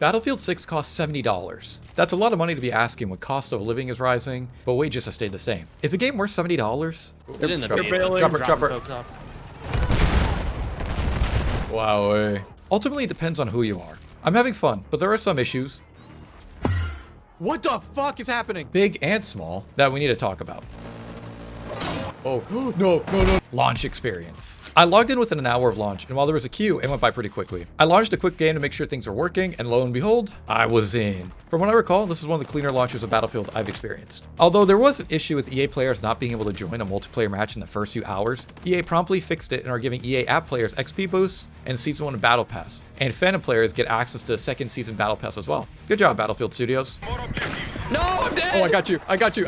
Battlefield 6 costs $70. That's a lot of money to be asking when cost of living is rising, but wages have stayed the same. Is the game worth $70? Get in the Chopper. Wow. Ultimately, it depends on who you are. I'm having fun, but there are some issues. What the fuck is happening? Big and small that we need to talk about. Oh, no. Launch experience. I logged in within an hour of launch, and while there was a queue, it went by pretty quickly. I launched a quick game to make sure things were working, and lo and behold, I was in. From what I recall, this is one of the cleaner launches of Battlefield I've experienced. Although there was an issue with EA players not being able to join a multiplayer match in the first few hours, EA promptly fixed it and are giving EA app players XP boosts and Season 1 Battle Pass, and Phantom players get access to the second season Battle Pass as well. Good job, Battlefield Studios. No, I'm dead! Oh, I got you,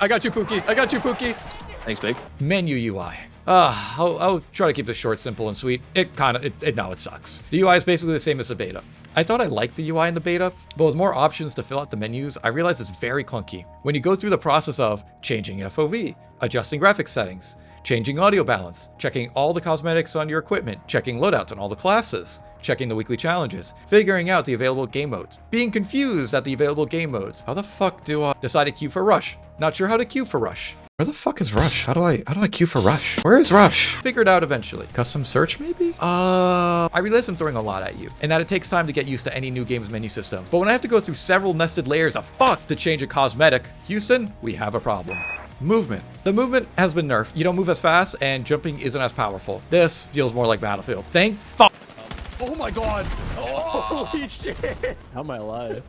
Pookie. Thanks, Big. Menu UI. I'll try to keep this short, simple, and sweet. It sucks. The UI is basically the same as the beta. I thought I liked the UI in the beta, but with more options to fill out the menus, I realized it's very clunky. When you go through the process of changing FOV, adjusting graphics settings, changing audio balance, checking all the cosmetics on your equipment, checking loadouts on all the classes, checking the weekly challenges, figuring out the available game modes, being confused at the available game modes. How the fuck do I decide to queue for Rush? Not sure how to queue for Rush. Where the fuck is Rush? How do I queue for Rush? Where is Rush? Figured out eventually. Custom search maybe? I realize I'm throwing a lot at you, and that it takes time to get used to any new game's menu system. But when I have to go through several nested layers of fuck to change a cosmetic, Houston, we have a problem. Movement. The movement has been nerfed. You don't move as fast, and jumping isn't as powerful. This feels more like Battlefield. Thank fuck. Oh my god. Oh, holy shit. How am I alive?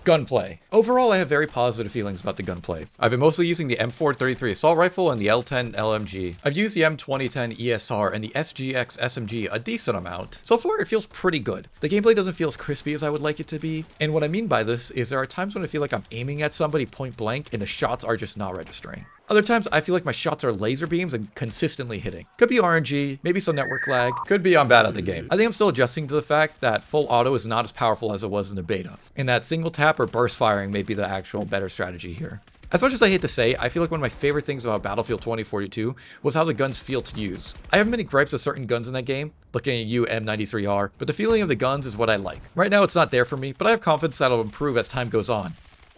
Gunplay. Overall, I have very positive feelings about the gunplay. I've been mostly using the M433 assault rifle and the L10 LMG. I've used the M2010 ESR and the SGX SMG a decent amount. So far, it feels pretty good. The gameplay doesn't feel as crispy as I would like it to be. And what I mean by this is there are times when I feel like I'm aiming at somebody point blank and the shots are just not registering. Other times, I feel like my shots are laser beams and consistently hitting. Could be RNG, maybe some network lag, could be I'm bad at the game. I think I'm still adjusting to the fact that full auto is not as powerful as it was in the beta, and that single tap or burst firing may be the actual better strategy here. As much as I hate to say, I feel like one of my favorite things about Battlefield 2042 was how the guns feel to use. I have many gripes with certain guns in that game, looking at you M93R, but the feeling of the guns is what I like. Right now it's not there for me, but I have confidence that'll improve as time goes on.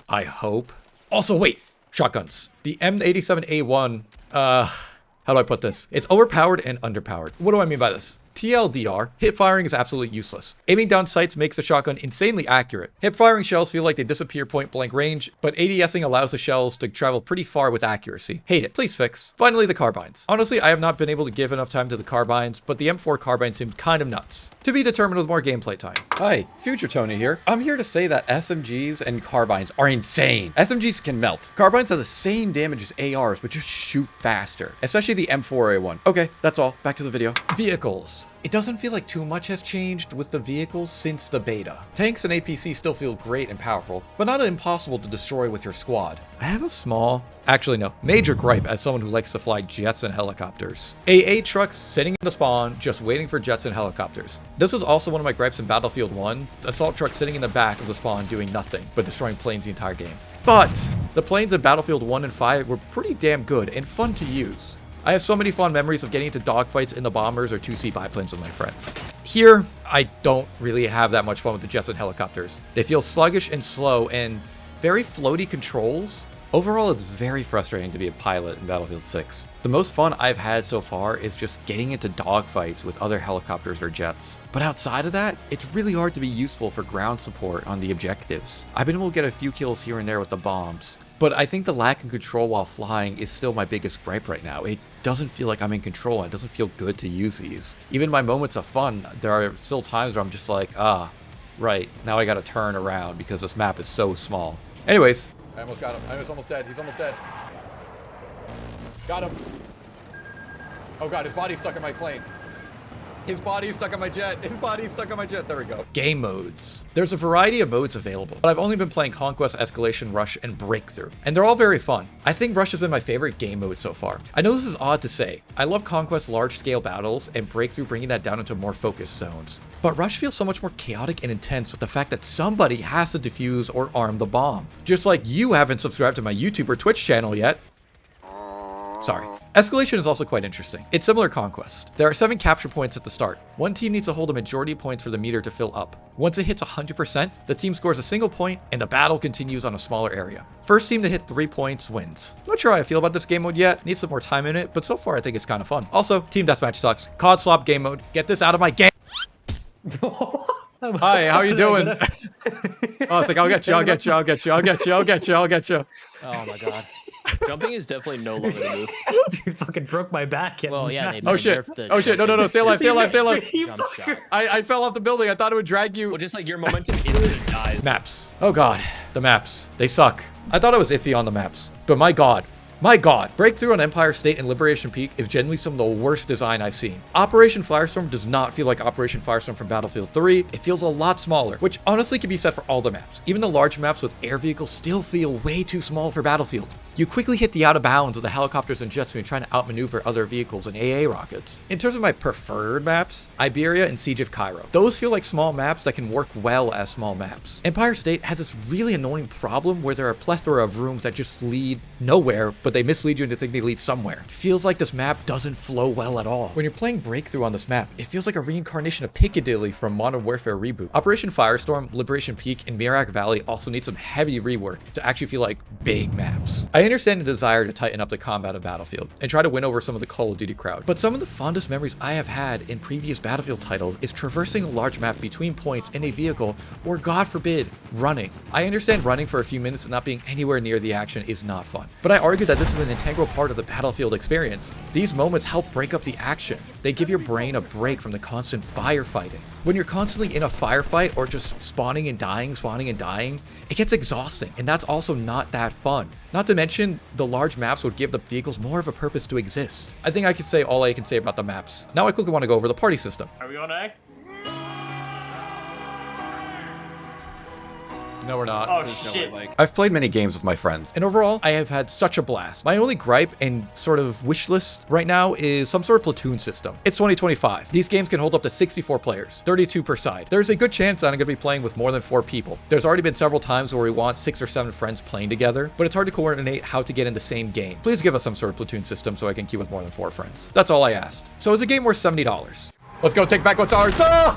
I hope. Also, wait! Shotguns. The M87A1, how do I put this? It's overpowered and underpowered. What do I mean by this? TLDR, hip firing is absolutely useless. Aiming down sights makes the shotgun insanely accurate. Hip firing shells feel like they disappear point blank range, but ADSing allows the shells to travel pretty far with accuracy. Hate it. Please fix. Finally, the carbines. Honestly, I have not been able to give enough time to the carbines, but the M4 carbine seemed kind of nuts. To be determined with more gameplay time. Hi, Future Tony here. I'm here to say that SMGs and carbines are insane. SMGs can melt. Carbines have the same damage as ARs, but just shoot faster. Especially the M4A1. Okay, that's all. Back to the video. Vehicles. It doesn't feel like too much has changed with the vehicles since the beta. Tanks and APCs still feel great and powerful, but not impossible to destroy with your squad. I have a major gripe as someone who likes to fly jets and helicopters. AA trucks sitting in the spawn, just waiting for jets and helicopters. This was also one of my gripes in Battlefield 1, assault trucks sitting in the back of the spawn doing nothing, but destroying planes the entire game. But the planes in Battlefield 1 and 5 were pretty damn good and fun to use. I have so many fond memories of getting into dogfights in the bombers or 2C biplanes with my friends. Here, I don't really have that much fun with the jets and helicopters. They feel sluggish and slow and very floaty controls. Overall, it's very frustrating to be a pilot in Battlefield 6. The most fun I've had so far is just getting into dogfights with other helicopters or jets. But outside of that, it's really hard to be useful for ground support on the objectives. I've been able to get a few kills here and there with the bombs, but I think the lack of control while flying is still my biggest gripe right now. It doesn't feel like I'm in control, and it doesn't feel good to use these. Even in my moments of fun, there are still times where I'm just like, right, now I gotta turn around because this map is so small. Anyways, I almost got him. I was almost dead. He's almost dead. Got him. Oh god, his body's stuck in my plane. His body's stuck on my jet. His body's stuck on my jet. There we go. Game modes. There's a variety of modes available, but I've only been playing Conquest, Escalation, Rush, and Breakthrough, and they're all very fun. I think Rush has been my favorite game mode so far. I know this is odd to say. I love Conquest large-scale battles, and Breakthrough bringing that down into more focused zones. But Rush feels so much more chaotic and intense with the fact that somebody has to defuse or arm the bomb. Just like you haven't subscribed to my YouTube or Twitch channel yet. Sorry. Escalation is also quite interesting. It's similar to Conquest. There are 7 capture points at the start. One team needs to hold a majority of points for the meter to fill up. Once it hits 100%, the team scores a single point and the battle continues on a smaller area. First team to hit 3 points wins. Not sure how I feel about this game mode yet. Need some more time in it, but so far I think it's kind of fun. Also, team deathmatch sucks. COD slop game mode. Get this out of my game. Hi, how you doing? Oh, it's like, I'll get you. Oh my god. Jumping is definitely no longer the move. Dude fucking broke my back. And Well, yeah, they Oh shit. nerfed the Oh shit. No. Stay alive. jump shot. I fell off the building. I thought it would drag you. Well, just like your momentum instantly dies. Maps. Oh god. The maps. They suck. I thought I was iffy on the maps. But my god. My god, Breakthrough on Empire State and Liberation Peak is genuinely some of the worst design I've seen. Operation Firestorm does not feel like Operation Firestorm from Battlefield 3. It feels a lot smaller, which honestly can be said for all the maps. Even the large maps with air vehicles still feel way too small for Battlefield. You quickly hit the out of bounds of the helicopters and jets when you're trying to outmaneuver other vehicles and AA rockets. In terms of my preferred maps, Iberia and Siege of Cairo. Those feel like small maps that can work well as small maps. Empire State has this really annoying problem where there are a plethora of rooms that just lead nowhere, but they mislead you into thinking they lead somewhere. It feels like this map doesn't flow well at all. When you're playing Breakthrough on this map, it feels like a reincarnation of Piccadilly from Modern Warfare Reboot. Operation Firestorm, Liberation Peak, and Mirak Valley also need some heavy rework to actually feel like big maps. I understand the desire to tighten up the combat of Battlefield and try to win over some of the Call of Duty crowd, but some of the fondest memories I have had in previous Battlefield titles is traversing a large map between points in a vehicle, or God forbid, running. I understand running for a few minutes and not being anywhere near the action is not fun, but I argue that this is an integral part of the Battlefield experience. These moments help break up the action. They give your brain a break from the constant firefighting. When you're constantly in a firefight or just spawning and dying, it gets exhausting, and that's also not that fun. Not to mention, the large maps would give the vehicles more of a purpose to exist. I think I can say all I can say about the maps. Now I quickly want to go over the party system. Are we on A? No, we're not. Oh There's no shit. way, like, I've played many games with my friends, and overall, I have had such a blast. My only gripe and sort of wish list right now is some sort of platoon system. It's 2025. These games can hold up to 64 players, 32 per side. There's a good chance that I'm going to be playing with more than 4 people. There's already been several times where we want 6 or 7 friends playing together, but it's hard to coordinate how to get in the same game. Please give us some sort of platoon system so I can queue with more than 4 friends. That's all I asked. So is a game worth $70? Let's go take back what's ours. No!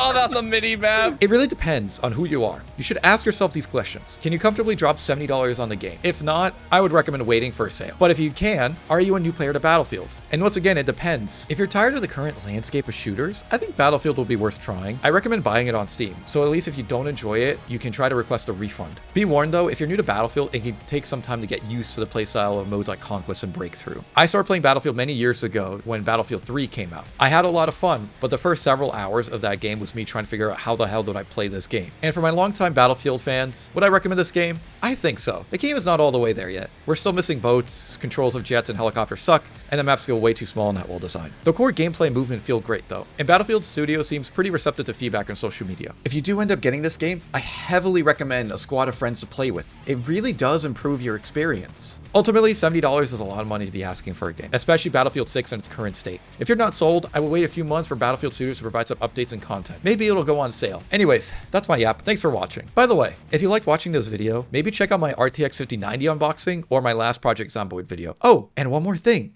saw that on the mini map. It really depends on who you are. You should ask yourself these questions. Can you comfortably drop $70 on the game? If not, I would recommend waiting for a sale. But if you can, are you a new player to Battlefield? And once again, it depends. If you're tired of the current landscape of shooters, I think Battlefield will be worth trying. I recommend buying it on Steam, so at least if you don't enjoy it, you can try to request a refund. Be warned though, if you're new to Battlefield, it can take some time to get used to the playstyle of modes like Conquest and Breakthrough. I started playing Battlefield many years ago when Battlefield 3 came out. I had a lot of fun, but the first several hours of that game was me trying to figure out how the hell did I play this game. And for my longtime Battlefield fans, would I recommend this game? I think so. The game is not all the way there yet. We're still missing boats, controls of jets and helicopters suck, and the maps feel way too small and not well designed. The core gameplay and movement feel great though, and Battlefield Studio seems pretty receptive to feedback on social media. If you do end up getting this game, I heavily recommend a squad of friends to play with. It really does improve your experience. Ultimately, $70 is a lot of money to be asking for a game, especially Battlefield 6 in its current state. If you're not sold, I will wait a few months for Battlefield Studios to provide some updates and content. Maybe it'll go on sale. Anyways, that's my yap. Thanks for watching. By the way, if you liked watching this video, maybe check out my RTX 5090 unboxing or my last Project Zomboid video. Oh, and one more thing.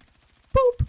Boop!